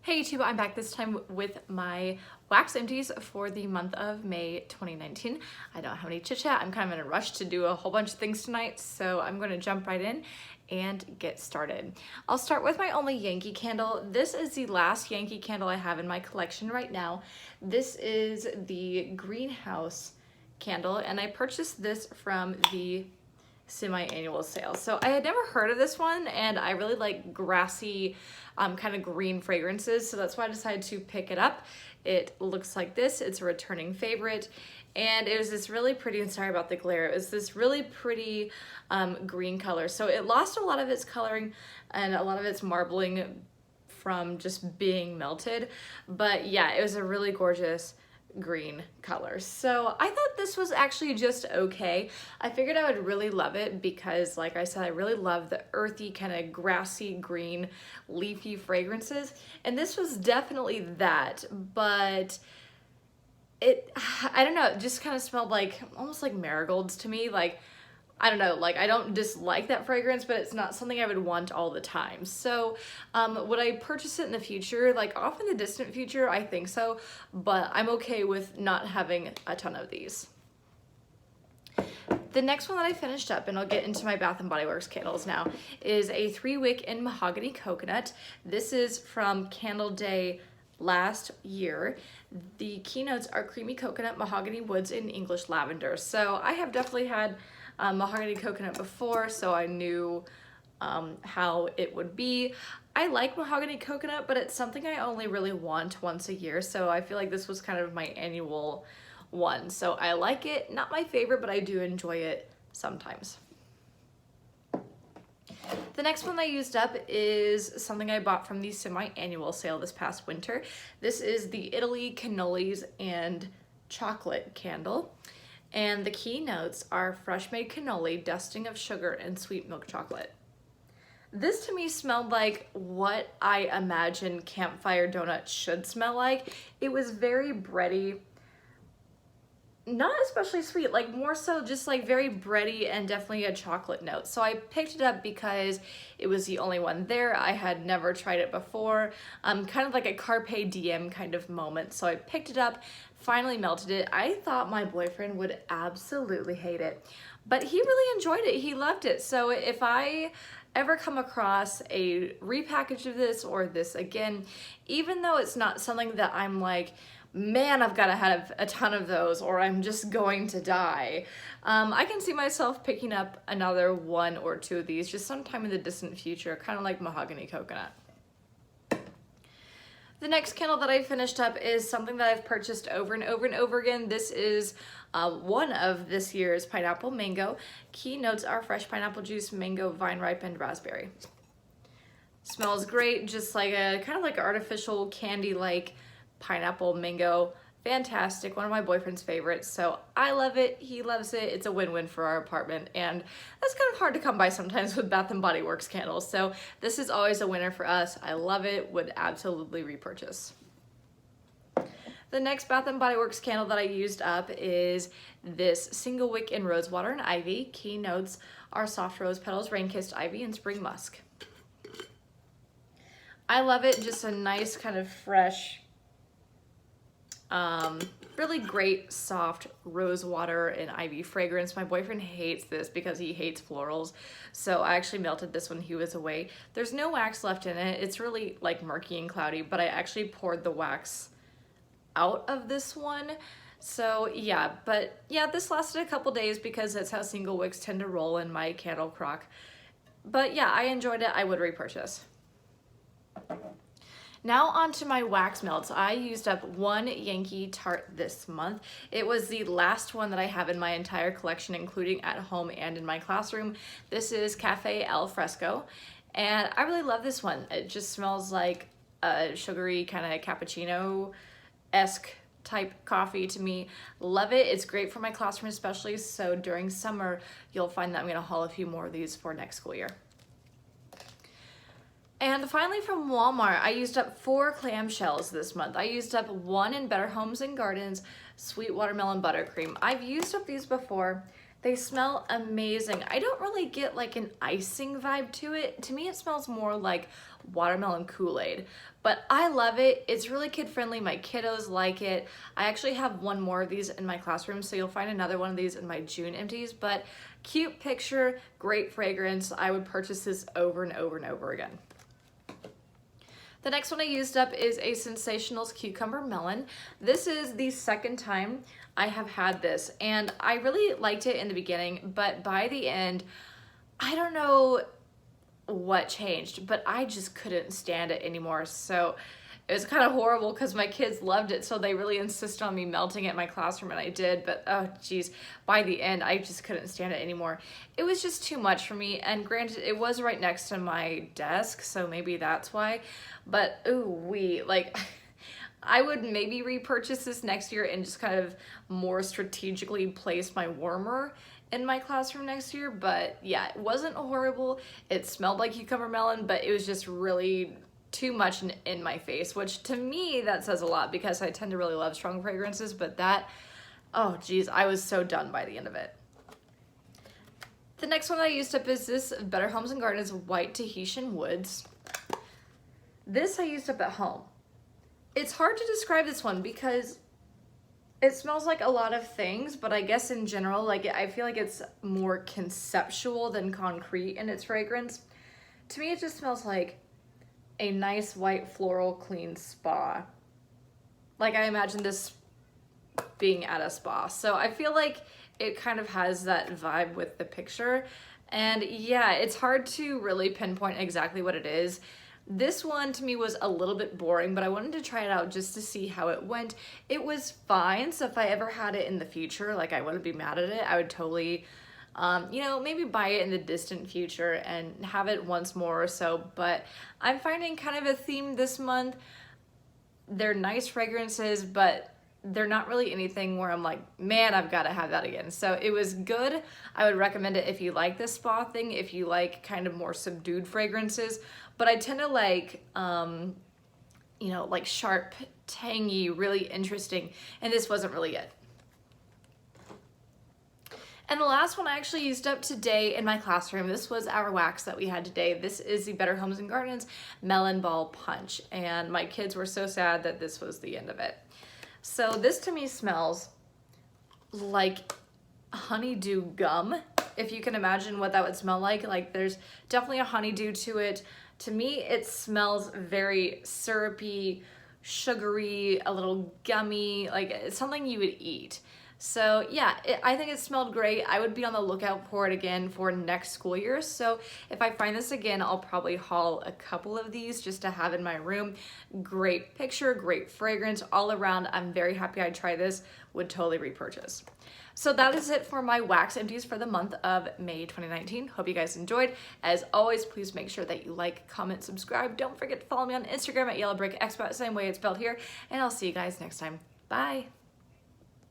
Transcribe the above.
Hey YouTube, I'm back this time with my wax empties for the month of May 2019. I don't have any chit chat. I'm kind of in a rush to do a whole bunch of things tonight, so I'm going to jump right in and get started. I'll start with my only Yankee candle. This is the last Yankee candle I have in my collection right now. This is the greenhouse candle, and I purchased this from the semi-annual sale. So I had never heard of this one, and I really like grassy kind of green fragrances, so that's why I decided to pick it up. It looks like this. It's a returning favorite, and it was this really pretty, and sorry about the glare, it was this really pretty green color. So it lost a lot of its coloring and a lot of its marbling from just being melted, but yeah, it was a really gorgeous green color. So I thought this was actually just okay. I figured I would really love it because, like I said, I really love the earthy kind of grassy green leafy fragrances, and this was definitely that, but I don't know, it just kind of smelled like almost like marigolds to me. Like, I don't know, like I don't dislike that fragrance, but it's not something I would want all the time. So would I purchase it in the future? Like off in the distant future, I think so, but I'm okay with not having a ton of these. The next one that I finished up, and I'll get into my Bath & Body Works candles now, is a 3-wick in mahogany coconut. This is from Candle Day last year. The keynotes are creamy coconut, mahogany woods, and English lavender. So I have definitely had mahogany coconut before, so I knew how it would be. I like mahogany coconut, but it's something I only really want once a year, so I feel like this was kind of my annual one. So I like it, not my favorite, but I do enjoy it sometimes. The next one I used up is something I bought from the semi-annual sale this past winter. This is the Italy Cannolis and Chocolate Candle. And the key notes are fresh made cannoli, dusting of sugar, and sweet milk chocolate. This to me smelled like what I imagine campfire donuts should smell like. It was very bready, not especially sweet, like more so just like very bready and definitely a chocolate note. So I picked it up because it was the only one there. I had never tried it before, kind of like a Carpe Diem kind of moment. So I picked it up, finally melted it. I thought my boyfriend would absolutely hate it, but he really enjoyed it. He loved it. So if I ever come across a repackage of this or this again, even though it's not something that I'm like, man, I've got to have a ton of those or I'm just going to die, I can see myself picking up another 1 or 2 of these just sometime in the distant future, kind of like mahogany coconut. The next candle that I finished up is something that I've purchased over and over and over again. This is one of this year's pineapple mango. Key notes are fresh pineapple juice, mango, vine ripened, raspberry. Smells great, just like a kind of like artificial candy-like pineapple mango. Fantastic, one of my boyfriend's favorites. So I love it, he loves it. It's a win-win for our apartment, and that's kind of hard to come by sometimes with Bath & Body Works candles. So this is always a winner for us. I love it, would absolutely repurchase. The next Bath & Body Works candle that I used up is this single wick in rosewater and ivy. Key notes are soft rose petals, rain-kissed ivy, and spring musk. I love it, just a nice kind of fresh, really great soft rose water and ivy fragrance. My boyfriend hates this because he hates florals, so I actually melted this when he was away. There's no wax left in it. It's really like murky and cloudy, but I actually poured the wax out of this one. So yeah, but yeah, this lasted a couple days because that's how single wicks tend to roll in my candle crock. But yeah, I enjoyed it. I would repurchase. Now on to my wax melts. I used up 1 Yankee Tart this month. It was the last one that I have in my entire collection, including at home and in my classroom. This is Cafe Al Fresco, and I really love this one. It just smells like a sugary kind of cappuccino-esque type coffee to me. Love it. It's great for my classroom especially, so during summer you'll find that I'm going to haul a few more of these for next school year. And finally from Walmart, I used up 4 clamshells this month. I used up 1 in Better Homes and Gardens Sweet Watermelon Buttercream. I've used up these before. They smell amazing. I don't really get like an icing vibe to it. To me, it smells more like watermelon Kool-Aid, but I love it. It's really kid friendly. My kiddos like it. I actually have one more of these in my classroom, so you'll find another one of these in my June empties, but cute picture, great fragrance. I would purchase this over and over and over again. The next one I used up is a Sensationals Cucumber Melon. This is the second time I have had this, and I really liked it in the beginning, but by the end, I don't know what changed, but I just couldn't stand it anymore. So it was kind of horrible because my kids loved it, so they really insisted on me melting it in my classroom, and I did, but oh geez, by the end, I just couldn't stand it anymore. It was just too much for me, and granted, it was right next to my desk, so maybe that's why, but ooh-wee, like, I would maybe repurchase this next year and just kind of more strategically place my warmer in my classroom next year. But yeah, it wasn't horrible. It smelled like cucumber melon, but it was just really too much in my face, which to me, that says a lot because I tend to really love strong fragrances, but that, oh geez, I was so done by the end of it. The next one I used up is this Better Homes and Gardens White Tahitian Woods. This I used up at home. It's hard to describe this one because it smells like a lot of things, but I guess in general, like I feel like it's more conceptual than concrete in its fragrance. To me, it just smells like a nice white floral clean spa. Like I imagine this being at a spa. So I feel like it kind of has that vibe with the picture. And yeah, it's hard to really pinpoint exactly what it is. This one to me was a little bit boring, but I wanted to try it out just to see how it went. It was fine, so if I ever had it in the future, like I wouldn't be mad at it. I would totally, you know, maybe buy it in the distant future and have it once more or so, but I'm finding kind of a theme this month. They're nice fragrances, but they're not really anything where I'm like, man, I've got to have that again. So it was good. I would recommend it if you like this spa thing, if you like kind of more subdued fragrances. But I tend to like, you know, like sharp, tangy, really interesting. And this wasn't really it. And the last one I actually used up today in my classroom. This was our wax that we had today. This is the Better Homes and Gardens Melon Ball Punch. And my kids were so sad that this was the end of it. So this to me smells like honeydew gum, if you can imagine what that would smell like. Like there's definitely a honeydew to it. To me, it smells very syrupy, sugary, a little gummy, like it's something you would eat. So yeah, I think it smelled great. I would be on the lookout for it again for next school year. So if I find this again, I'll probably haul a couple of these just to have in my room. Great picture, great fragrance all around. I'm very happy I tried this, would totally repurchase. So that is it for my wax empties for the month of May 2019. Hope you guys enjoyed. As always, please make sure that you like, comment, subscribe. Don't forget to follow me on Instagram at yellowbrickexpo, same way it's spelled here. And I'll see you guys next time. Bye.